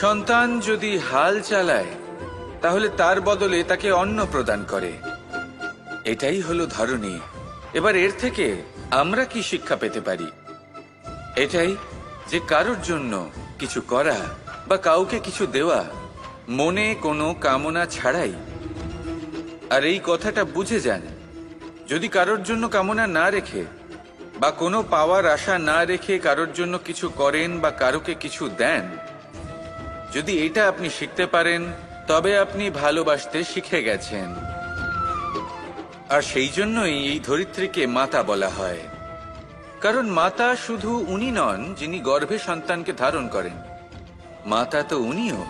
সন্তান যদি হাল চালায়, তাহলে তার বদলে তাকে অন্ন প্রদান করে। এটাই হলো ধরণী। এবার এর থেকে আমরা কি শিক্ষা পেতে পারি? এটাই যে কারোর জন্য কিছু করা বা কাউকে কিছু দেওয়া মনে কোনো কামনা ছাড়াই। আর এই কথাটা বুঝে যান, যদি কারোর জন্য কামনা না রেখে বা কোনো পাওয়ার আশা না রেখে কারোর জন্য কিছু করেন বা কারোকে কিছু দেন, যদি এটা আপনি শিখতে পারেন, তবে আপনি ভালোবাসতে শিখে গেছেন। আর সেই জন্যই এই ধরিত্রীকে মাতা বলা হয়। কারণ মাতা শুধু উনি নন যিনি গর্ভে সন্তানকে ধারণ করেন, মাতা তো উনিও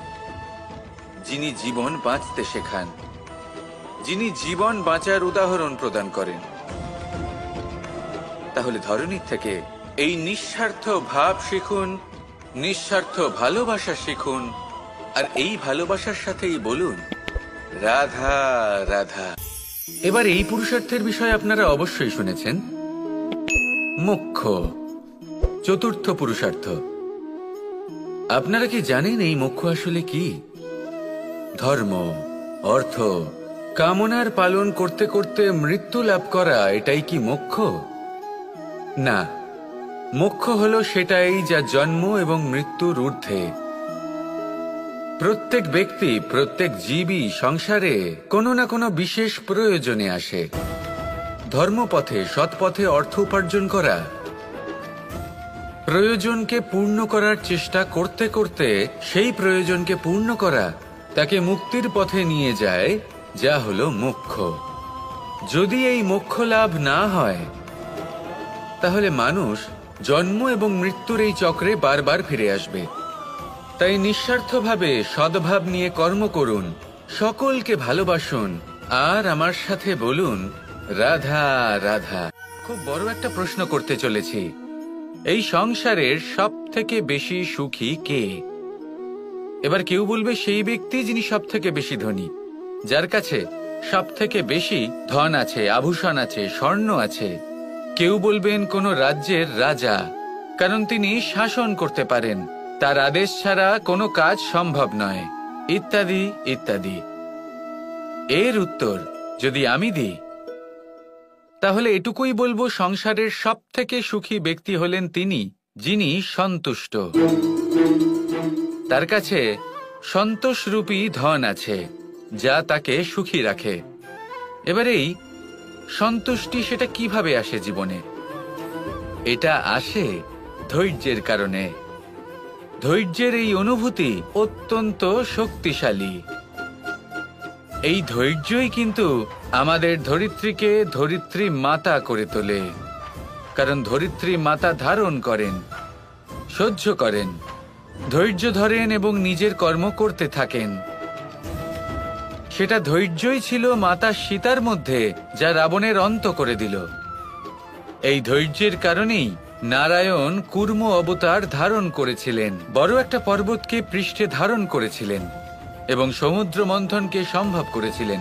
যিনি জীবন বাঁচতে শেখান, যিনি জীবন বাঁচার উদাহরণ প্রদান করেন। তাহলে ধরণীর থেকে এই নিঃস্বার্থ ভাব শিখুন, নিঃস্বার্থ ভালোবাসা শিখুন, আর এই ভালোবাসার সাথেই বলুন, রাধা রাধা। এবার এই পুরুষার্থের বিষয়ে আপনারা অবশ্যই শুনেছেন, মোক্ষ, চতুর্থ পুরুষার্থ। আপনারা কি জানেন এই মোক্ষ আসলে কি? ধর্ম, অর্থ, কামনার পালন করতে করতে মৃত্যু লাভ করা, এটাই কি মোক্ষ? না, মোক্ষ হলো সেটাই যা জন্ম এবং মৃত্যুর ঊর্ধ্বে। প্রত্যেক ব্যক্তি, প্রত্যেক জীবই সংসারে কোনো না কোনো বিশেষ প্রয়োজনে আসে। ধর্মপথে, সৎপথে অর্থ উপার্জন করা, প্রয়োজনকে পূর্ণ করার চেষ্টা করতে করতে সেই প্রয়োজনকে পূর্ণ করা তাকে মুক্তির পথে নিয়ে যায়, যা হলো মোক্ষ। যদি এই মোক্ষ লাভ না হয়, তাহলে মানুষ জন্ম এবং মৃত্যুর এই চক্রে বারবার ফিরে আসবে। তাই নিঃস্বার্থভাবে সদ্ভাব নিয়ে কর্ম করুন, সকলকে ভালোবাসুন, আর আমার সাথে বলুন, রাধা রাধা। খুব বড় একটা প্রশ্ন করতে চলেছি, এই সংসারের সব থেকে বেশি সুখী কে? এবার কেউ বলবে সেই ব্যক্তি যিনি সব থেকে বেশি ধনী, যার কাছে সব থেকে বেশি ধন আছে, আভূষণ আছে, স্বর্ণ আছে। কেউ বলবেন কোন রাজ্যের রাজা, কারণ তিনি শাসন করতে পারেন, তার আদেশ ছাড়া কোনো কাজ সম্ভব নয়, ইত্যাদি ইত্যাদি। এর উত্তর যদি আমি দিই, তাহলে এটুকুই বলবো, সংসারের সব থেকে সুখী ব্যক্তি হলেন তিনি যিনি সন্তুষ্ট। তার কাছে সন্তোষরূপী ধন আছে, যা তাকে সুখী রাখে। এবার এই সন্তুষ্টি, সেটা কিভাবে আসে জীবনে? এটা আসে ধৈর্যের কারণে। ধৈর্যের এই অনুভূতি অত্যন্ত শক্তিশালী। এই ধৈর্যই কিন্তু আমাদের ধরিত্রীকে ধরিত্রী মাতা করে তোলে। কারণ ধরিত্রী মাতা ধারণ করেন, সহ্য করেন, ধৈর্য ধরেন এবং নিজের কর্ম করতে থাকেন। সেটা ধৈর্যই ছিল মাতা সীতার মধ্যে, যা রাবণের অন্ত করে দিল। এই ধৈর্যের কারণেই নারায়ণ কুর্ম অবতার ধারণ করেছিলেন, বড় একটা পর্বতকে পৃষ্ঠে ধারণ করেছিলেন এবং সমুদ্র মন্থনকে সম্ভব করেছিলেন।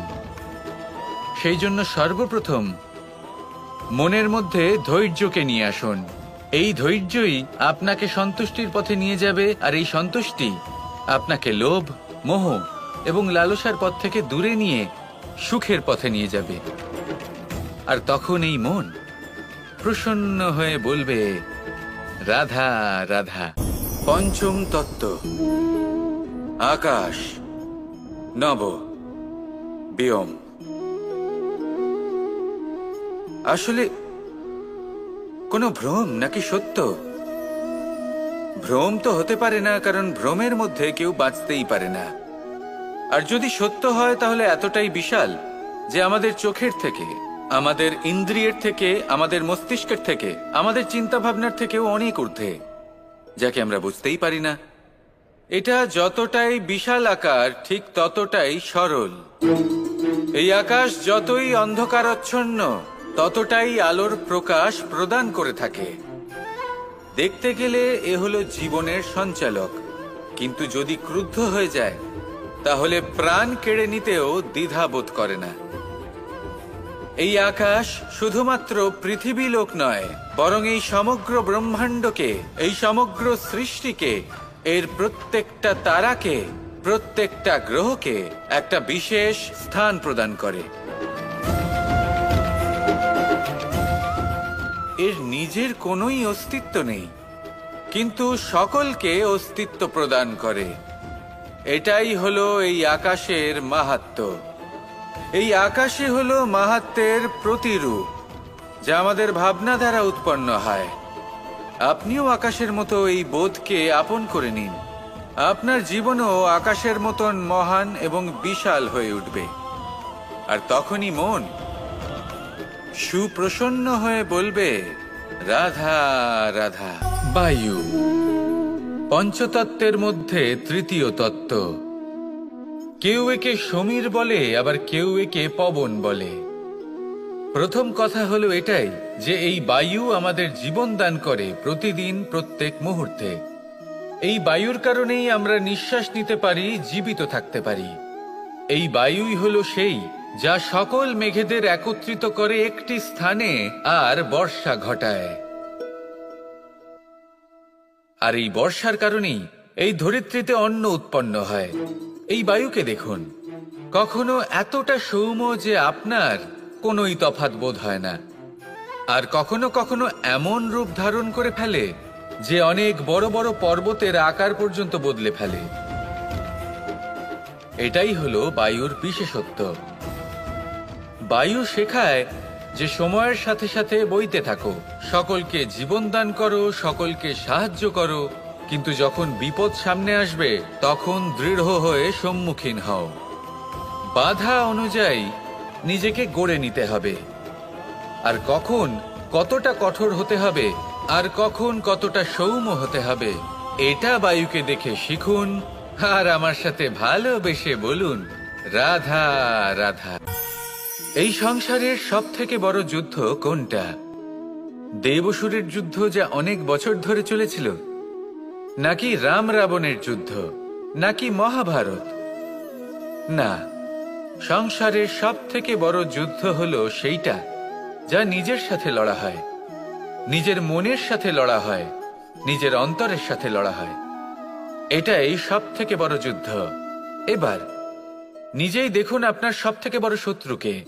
সেই জন্য সর্বপ্রথম মনের মধ্যে ধৈর্যকে নিয়ে আসুন। এই ধৈর্যই আপনাকে সন্তুষ্টির পথে নিয়ে যাবে, আর এই সন্তুষ্টি আপনাকে লোভ, মোহ এবং লালসার পথ থেকে দূরে নিয়ে সুখের পথে নিয়ে যাবে। আর তখন এই মন প্রসন্ন হয়ে বলবে, রাধা রাধা। পঞ্চম তত্ত্ব, আকাশ, নব, ব্যোম। আসলে কোনো ভ্রম নাকি সত্য? ভ্রম তো হতে পারে না, কারণ ভ্রমের মধ্যে কেউ বাঁচতেই পারে না। আর যদি সত্য হয় তাহলে এতটাই বিশাল যে আমাদের চোখের থেকে, আমাদের ইন্দ্রিয়ের থেকে, আমাদের মস্তিষ্কের থেকে, আমাদের চিন্তা ভাবনার থেকেও অনেক ঊর্ধ্বে, যাকে আমরা বুঝতেই পারি না। এটা যতটাই বিশাল আকার ঠিক ততটাই সরল। এই আকাশ যতই অন্ধকারাচ্ছন্ন ততটাই আলোর প্রকাশ প্রদান করে থাকে। দেখতে গেলে এ হলো জীবনের সঞ্চালক, কিন্তু যদি ক্রুদ্ধ হয়ে যায় তাহলে প্রাণ কেড়ে নিতেও দ্বিধাবোধ করে না। এই আকাশ শুধুমাত্র পৃথিবী লোক নয়, বরং এই সমগ্র ব্রহ্মাণ্ডকে, এই সমগ্র সৃষ্টিকে, এর প্রত্যেকটা তারাকে, প্রত্যেকটা গ্রহকে একটা বিশেষ স্থান প্রদান করে। এর নিজের কোনোই অস্তিত্ব নেই, কিন্তু সকলকে অস্তিত্ব প্রদান করে। এটাই হলো এই আকাশের মাহাত্ম্য। এই আকাশে হলো মাহাত্ম্যের প্রতিরূপ, যা আমাদের ভাবনা দ্বারা উৎপন্ন হয়। আপনিও আকাশের মতো এই বোধকে আপন করে নিন। আপনার জীবনও আকাশের মতন মহান এবং বিশাল হয়ে উঠবে। আর তখনই মন সুপ্রসন্ন হয়ে বলবে, রাধা রাধা। বায়ু পঞ্চতত্ত্বের মধ্যে তৃতীয় তত্ত্ব। কেউ একে সমীর বলে, আবার কেউ একে পবন বলে। প্রথম কথা হলো এটাই যে এই বায়ু আমাদের জীবন দান করে প্রতিদিন, প্রত্যেক মুহূর্তে। এই বায়ুর কারণেই আমরা নিঃশ্বাস নিতে পারি, জীবিত থাকতে পারি। এই বায়ুই হলো সেই যা সকল মেঘেদের একত্রিত করে একটি স্থানে আর বর্ষা ঘটায়। আর এই বর্ষার কারণেই এই ধরিত্রীতে অন্ন উৎপন্ন হয়। এই বায়ুকে দেখুন, কখনো এতটা সৌম্য যে আপনার কোনোই তফাৎ বোধ হয় না, আর কখনো কখনো এমন রূপ ধারণ করে ফেলে যে অনেক বড় বড় পর্বতের আকার পর্যন্ত বদলে ফেলে। এটাই হলো বায়ুর বিশেষত্ব। বায়ু শেখায় যে সময়ের সাথে সাথে বইতে থাকো, সকলকে জীবন দান করো, সকলকে সাহায্য করো, কিন্তু যখন বিপদ সামনে আসবে তখন দৃঢ় হয়ে সম্মুখীন হও। বাধা অনুযায়ী নিজেকে গড়ে নিতে হবে। আর কখন কতটা কঠোর হতে হবে আর কখন কতটা সৌম্য হতে হবে, এটা বায়ুকে দেখে শিখুন। আর আমার সাথে ভালোবেসে বলুন, রাধা রাধা। এই সংসারের সব থেকে বড় যুদ্ধ কোনটা? দেব-অসুরের যুদ্ধ, যা অনেক বছর ধরে চলেছিল, নাকি রাম রাবণের যুদ্ধ, নাকি মহাভারত? না, সংসারের সব থেকে বড় যুদ্ধ হলো সেইটা যা নিজের সাথে লড়া হয়, নিজের মনের সাথে লড়া হয়, নিজের অন্তরের সাথে লড়া হয়। এটাই সব থেকে বড় যুদ্ধ। এবার নিজেই দেখুন আপনার সব থেকে বড় শত্রুকে।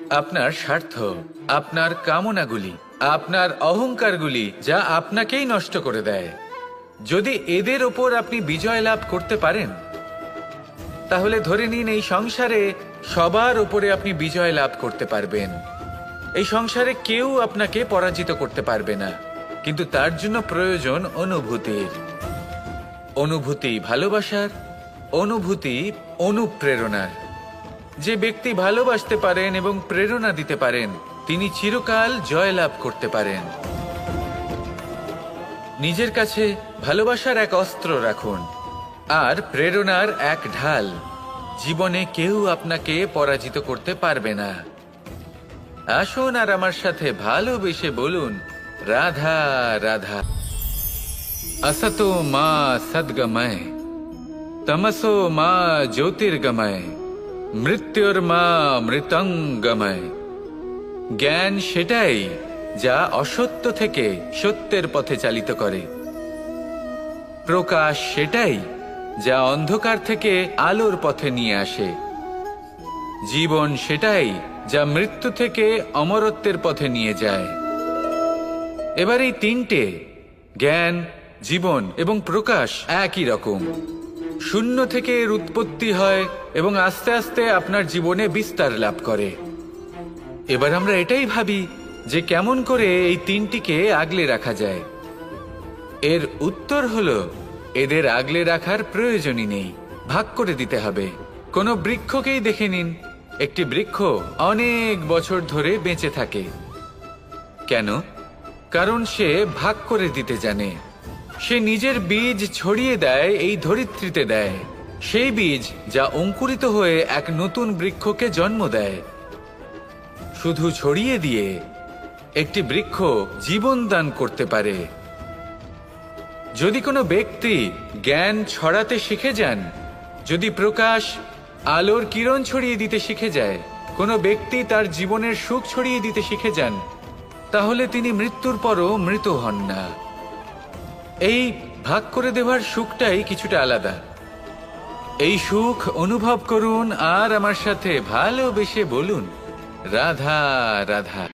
আপনার স্বার্থ, আপনার কামনাগুলি, আপনার অহংকারগুলি, যা আপনাকেই নষ্ট করে দেয়। যদি এদের ওপর আপনি বিজয় লাভ করতে পারেন, তাহলে ধরে নিন এই সংসারে সবার উপরে আপনি বিজয় লাভ করতে পারবেন। এই সংসারে কেউ আপনাকে পরাজিত করতে পারবে না, কিন্তু তার জন্য প্রয়োজন অনুভূতির। অনুভূতি ভালোবাসার, অনুভূতি অনুপ্রেরণার। যে ব্যক্তি ভালোবাসতে পারেন এবং প্রেরণা দিতে পারেন, তিনি চিরকাল জয় লাভ করতে পারেন। নিজের কাছে ভালোবাসার এক অস্ত্র রাখুন আর প্রেরণার এক ঢাল। জীবনে কেউ আপনাকে পরাজিত করতে পারবে না। আসুন আর আমার সাথে ভালোবেসে বলুন, রাধা রাধা। असतो मा सद्गमय, तमसो मा ज्योतिर्गमय, মৃত্যুর্মা মৃতঙ্গময়। জ্ঞান সেটাই যা অসত্য থেকে সত্যের পথে চালিত করে। প্রকাশ সেটাই যা অন্ধকার থেকে আলোর পথে নিয়ে আসে। জীবন সেটাই যা মৃত্যু থেকে অমরত্বের পথে নিয়ে যায়। এবার এই তিনটে, জ্ঞান, জীবন এবং প্রকাশ, একই রকম। শূন্য থেকে এর উৎপত্তি হয় এবং আস্তে আস্তে আপনার জীবনে বিস্তার লাভ করে। এবার আমরা এটাই ভাবি যে কেমন করে এই তিনটিকে আগলে রাখা যায়। এর উত্তর হলো এদের আগলে রাখার প্রয়োজনই নেই, ভাগ করে দিতে হবে। কোনো বৃক্ষকেই দেখে নিন, একটি বৃক্ষ অনেক বছর ধরে বেঁচে থাকে। কেন? কারণ সে ভাগ করে দিতে জানে। সে নিজের বীজ ছড়িয়ে দেয়, এই ধরিত্রীতে দেয়, সেই বীজ যা অঙ্কুরিত হয়ে এক নতুন বৃক্ষকে জন্ম দেয়। শুধু ছড়িয়ে দিয়ে একটি বৃক্ষ জীবন দান করতে পারে। যদি কোনো ব্যক্তি জ্ঞান ছড়াতে শিখে যান, যদি প্রকাশ আলোর কিরণ ছড়িয়ে দিতে শিখে যায়, কোনো ব্যক্তি তার জীবনের সুখ ছড়িয়ে দিতে শিখে যান, তাহলে তিনি মৃত্যুর পরও মৃত হন না। এই ভাগ করে দেওয়ার সুখটাই কিছুটা আলাদা। এই সুখ অনুভব করুন আর আমার সাথে ভালোবেসে বলুন, রাধা রাধা।